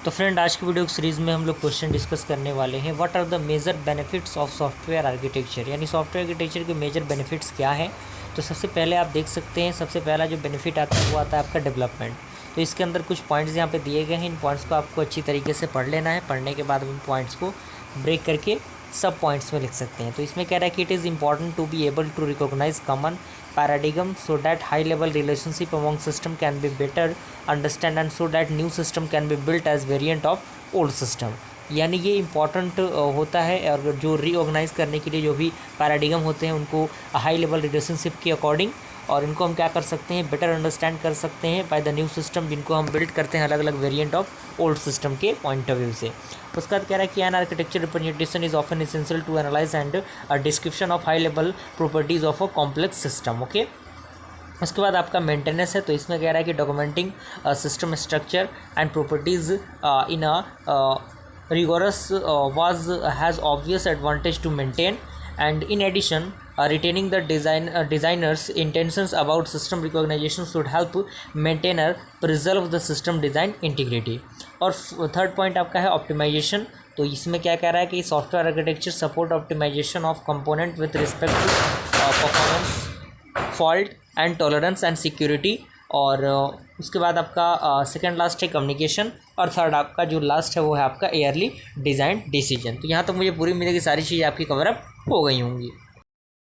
तो फ्रेंड, आज की वीडियो सीरीज़ में हम लोग क्वेश्चन डिस्कस करने वाले हैं। What are the major benefits of software architecture, यानी सॉफ्टवेयर आर्किटेक्चर के मेजर बेनिफिट्स क्या है। तो सबसे पहले आप देख सकते हैं, सबसे पहला जो बेनिफिट आता है वो आता है आपका डेवलपमेंट। तो इसके अंदर कुछ पॉइंट्स यहाँ पे दिए गए हैं। इन पॉइंट्स को आपको अच्छी तरीके से पढ़ लेना है। पढ़ने के बाद उन पॉइंट्स को ब्रेक करके सब पॉइंट्स में लिख सकते हैं। तो इसमें कह रहा है कि it is important to be able to recognise common paradigm so that high level relationship among system can be better understand and so that new system can be built as variant of old system। यानी ये important होता है, और जो reorganise करने के लिए जो भी पैराडिगम होते हैं उनको हाई लेवल रिलेशनशिप के अकॉर्डिंग, और इनको हम क्या कर सकते हैं, बेटर अंडरस्टैंड कर सकते हैं बाय द न्यू सिस्टम, जिनको हम बिल्ड करते हैं अलग अलग वेरिएंट ऑफ ओल्ड सिस्टम के पॉइंट ऑफ व्यू से। उसका कह रहा है कि an architecture representation is often essential to analyse and description of high level properties of a complex system. Okay, उसके बाद आपका मेंटेनेंस है। तो इसमें कह रहा है कि documenting system structure and properties in a rigorous has obvious advantage to maintain, and in addition retaining the designers intentions about system recognition should help maintainer preserve the system design integrity। और third point आपका है optimisation. तो इसमें क्या कह रहा है कि software architecture support optimisation of component with respect to performance, fault and tolerance and security. और उसके बाद आपका सेकंड लास्ट है कम्युनिकेशन, और थर्ड आपका जो लास्ट है वो है आपका एयरली डिज़ाइन डिसीजन। तो यहाँ तक मुझे पूरी उम्मीद है कि सारी चीज़ें आपकी कवर अप हो गई होंगी।